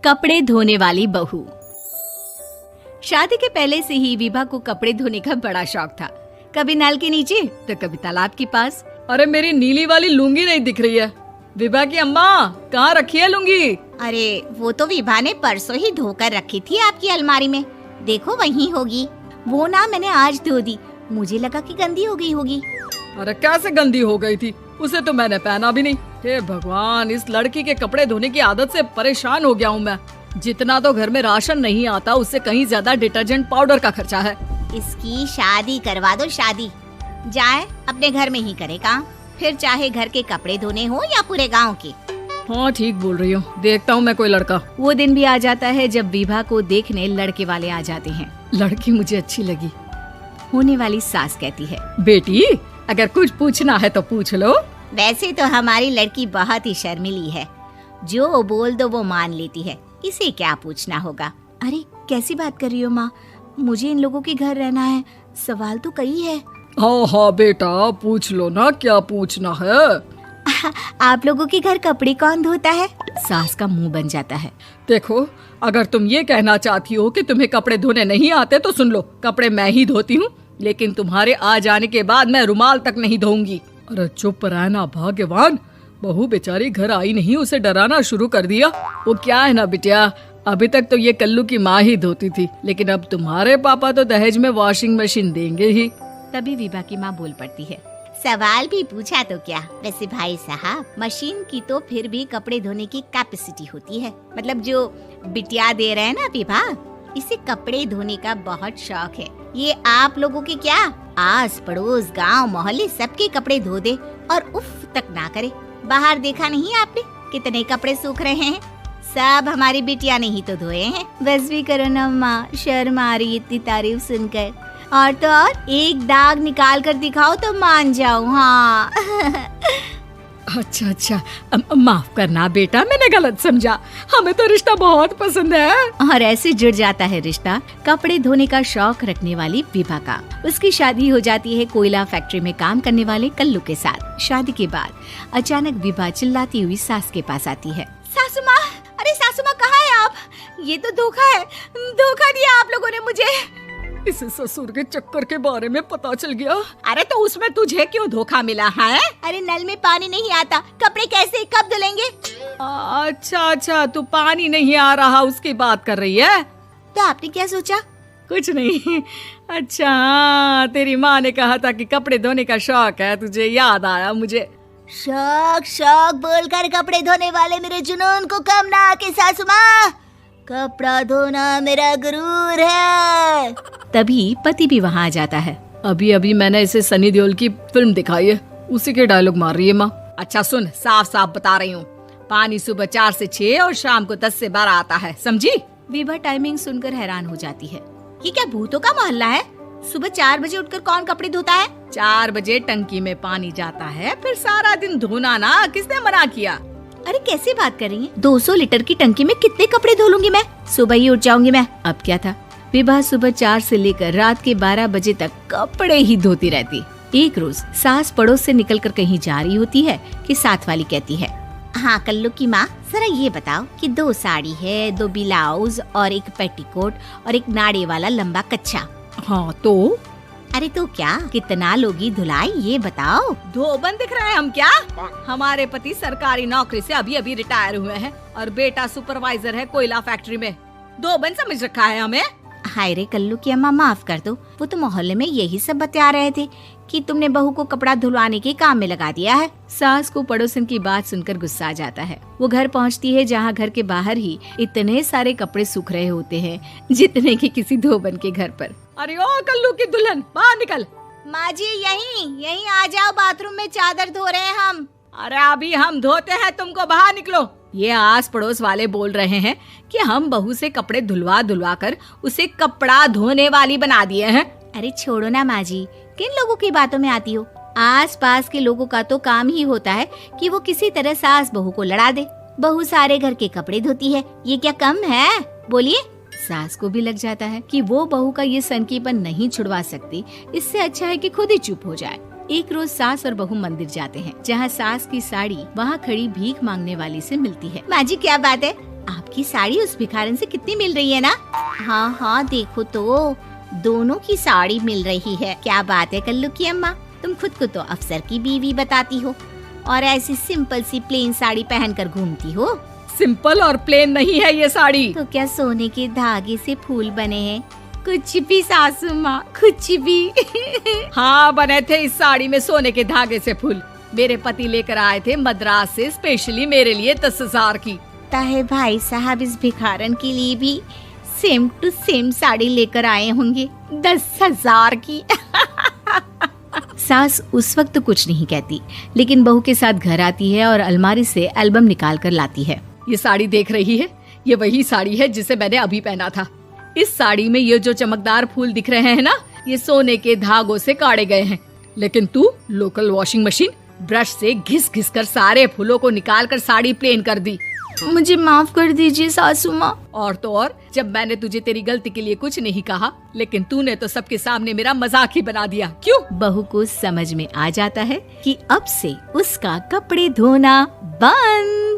कपड़े धोने वाली बहू। शादी के पहले से ही विभा को कपड़े धोने का बड़ा शौक था। कभी नल के नीचे तो कभी तालाब के पास। अरे मेरी नीली वाली लुंगी नहीं दिख रही है। विभा की अम्मा, कहाँ रखी है लुंगी? अरे वो तो विभा ने परसों ही धोकर रखी थी आपकी अलमारी में, देखो वहीं होगी। वो ना मैंने आज धो दी, मुझे लगा कि गंदी हो गई होगी। अरे कैसे गंदी हो गई थी? उसे तो मैंने पहना भी नहीं। हे भगवान, इस लड़की के कपड़े धोने की आदत से परेशान हो गया हूँ मैं। जितना तो घर में राशन नहीं आता, उससे कहीं ज्यादा डिटर्जेंट पाउडर का खर्चा है। इसकी शादी करवा दो, शादी जाए अपने घर में ही करे काम, फिर चाहे घर के कपड़े धोने हो या पूरे गांव के। हाँ ठीक बोल रही हो, देखता हूँ मैं कोई लड़का। वो दिन भी आ जाता है जब विभा को देखने लड़के वाले आ जाते हैं। लड़की मुझे अच्छी लगी। होने वाली सास कहती है, बेटी अगर कुछ पूछना है तो पूछ लो। वैसे तो हमारी लड़की बहुत ही शर्मीली है, जो बोल दो वो मान लेती है, इसे क्या पूछना होगा। अरे कैसी बात कर रही हो माँ, मुझे इन लोगों के घर रहना है, सवाल तो कई है। हाँ हाँ बेटा, पूछ लो ना, क्या पूछना है। आप लोगों के घर कपड़े कौन धोता है? सास का मुंह बन जाता है। देखो, अगर तुम ये कहना चाहती हो कि तुम्हें कपड़े धोने नहीं आते तो सुन लो, कपड़े मैं ही धोती हूँ, लेकिन तुम्हारे आ जाने के बाद मैं रुमाल तक नहीं धोऊंगी। अरे चुप रहना भाग्यवान, बहू बेचारी घर आई नहीं, उसे डराना शुरू कर दिया। वो क्या है ना बिटिया, अभी तक तो ये कल्लू की माँ ही धोती थी, लेकिन अब तुम्हारे पापा तो दहेज में वॉशिंग मशीन देंगे ही। तभी विभा की माँ बोल पड़ती है, सवाल भी पूछा तो क्या। वैसे भाई साहब, मशीन की तो फिर भी कपड़े धोने की कैपेसिटी होती है। मतलब जो बिटिया दे रहे हैं ना विभा, इसे कपड़े धोने का बहुत शौक है। ये आप लोगों के क्या, आस पड़ोस गांव मोहल्ले सबके कपड़े धो दे और उफ तक ना करे। बाहर देखा नहीं आपने कितने कपड़े सूख रहे हैं? सब हमारी बिटिया ने ही तो धोए हैं। बस भी करो ना माँ, शर्म आ रही इतनी तारीफ सुनकर। और तो और एक दाग निकाल कर दिखाओ तो मान जाऊँ। हाँ अच्छा, माफ करना बेटा, मैंने गलत समझा। हमें तो रिश्ता बहुत पसंद है। और ऐसे जुड़ जाता है रिश्ता कपड़े धोने का शौक रखने वाली विभा का। उसकी शादी हो जाती है कोयला फैक्ट्री में काम करने वाले कल्लू के साथ। शादी के बाद अचानक विभा चिल्लाती हुई सास के पास आती है। सासू माँ, अरे सासू माँ कहाँ है आप? ये तो धोखा है, धोखा दिया आप लोगों ने मुझे। इसे ससुर के चक्कर के बारे में पता चल गया। अरे तो उसमें तुझे क्यों धोखा मिला है? अरे नल में पानी नहीं आता, कपड़े कैसे कब धुलेंगे? अच्छा, तू पानी नहीं आ रहा उसकी बात कर रही है। तो आपने क्या सोचा? कुछ नहीं। अच्छा हाँ, तेरी माँ ने कहा था कि कपड़े धोने का शौक है तुझे, याद आया मुझे। शौक बोलकर कपड़े धोने वाले मेरे जुनून को कम ना आके सासू माँ, कपड़ा धोना मेरा गुरूर है। तभी पति भी वहाँ आ जाता है। अभी मैंने इसे सनी देओल की फिल्म दिखाई है, उसी के डायलॉग मार रही है माँ। अच्छा सुन, साफ बता रही हूँ, पानी सुबह 4 से 6 और शाम को 10 से 12 आता है, समझी? विभा टाइमिंग सुनकर हैरान हो जाती है। ये क्या भूतों का मोहल्ला है? सुबह 4 बजे उठकर कौन कपड़े धोता है? 4 बजे टंकी में पानी जाता है, फिर सारा दिन धोना ना, किसने मना किया? अरे कैसी बात कर रही हैं? 200 लीटर की टंकी में कितने कपड़े धो लूंगी मैं, सुबह ही उठ जाऊंगी मैं। अब क्या था, विभा सुबह 4 से लेकर रात के 12 बजे तक कपड़े ही धोती रहती। एक रोज सास पड़ोस से निकलकर कहीं जा रही होती है कि साथ वाली कहती है, हाँ कल्लू की माँ, जरा ये बताओ कि 2 साड़ी है, 2 ब्लाउज और एक पेटीकोट और एक नाड़े वाला लंबा कच्छा। हाँ तो? अरे तो क्या, कितना लोगी धुलाई ये बताओ। धोबन दिख रहे हैं हम क्या? हमारे पति सरकारी नौकरी से अभी रिटायर हुए हैं और बेटा सुपरवाइजर है कोयला फैक्ट्री में। धोबन समझ रखा है हमें। हाय रे कल्लू की अम्मा, माफ कर दो, वो तो मोहल्ले में यही सब बता रहे थे कि तुमने बहू को कपड़ा धुलवाने के काम में लगा दिया है। सास को पड़ोसन की बात सुनकर गुस्सा आ जाता है। वो घर पहुंचती है जहां घर के बाहर ही इतने सारे कपड़े सूख रहे होते हैं जितने कि किसी धोबन के घर पर। अरे ओ कल्लू की दुल्हन, बाहर निकल। माँ जी यहीं आ जाओ, बाथरूम में चादर धो रहे हैं हम। अरे अभी हम धोते हैं, तुमको बाहर निकलो। ये आस पड़ोस वाले बोल रहे हैं कि हम बहू से कपड़े धुलवा कर उसे कपड़ा धोने वाली बना दिए हैं। अरे छोड़ो ना माँ जी, किन लोगों की बातों में आती हो? आस पास के लोगों का तो काम ही होता है कि वो किसी तरह सास बहू को लड़ा दे। बहू सारे घर के कपड़े धोती है, ये क्या कम है? बोलिए। सास को भी लग जाता है कि वो बहू का ये सनकीपन नहीं छुड़वा सकती, इससे अच्छा है कि खुद ही चुप हो जाए। एक रोज सास और बहू मंदिर जाते हैं, जहाँ सास की साड़ी वहाँ खड़ी भीख मांगने वाली से मिलती है। माँ जी क्या बात है, आपकी साड़ी उस भिखारन से कितनी मिल रही है ना? हाँ हाँ देखो तो दोनों की साड़ी मिल रही है। क्या बात है कल्लू की अम्मा, तुम खुद को तो अफसर की बीवी बताती हो और ऐसी सिंपल सी प्लेन साड़ी पहनकर घूमती हो। सिंपल और प्लेन नहीं है ये साड़ी। तो क्या सोने के धागे से फूल बने हैं? कुछ भी सासू माँ, कुछ भी। हाँ बने थे इस साड़ी में सोने के धागे से फूल। मेरे पति लेकर आए थे मद्रास से स्पेशली मेरे लिए 10,000 की। ताहे भाई साहब इस भिखारन के लिए भी सेम टू सेम साड़ी लेकर आए होंगे 10,000 की। सास उस वक्त तो कुछ नहीं कहती, लेकिन बहू के साथ घर आती है और अलमारी से एल्बम निकाल कर लाती है। ये साड़ी देख रही है, ये वही साड़ी है जिसे मैंने अभी पहना था। इस साड़ी में ये जो चमकदार फूल दिख रहे हैं ना, ये सोने के धागों से काढ़े गए हैं। लेकिन तू लोकल वॉशिंग मशीन ब्रश से घिस घिस कर सारे फूलों को निकाल कर साड़ी प्लेन कर दी। मुझे माफ कर दीजिए सासू माँ। और तो और, जब मैंने तुझे तेरी गलती के लिए कुछ नहीं कहा, लेकिन तूने तो सबके सामने मेरा मजाक ही बना दिया। क्यों? बहू को समझ में आ जाता है कि अब से उसका कपड़े धोना बंद।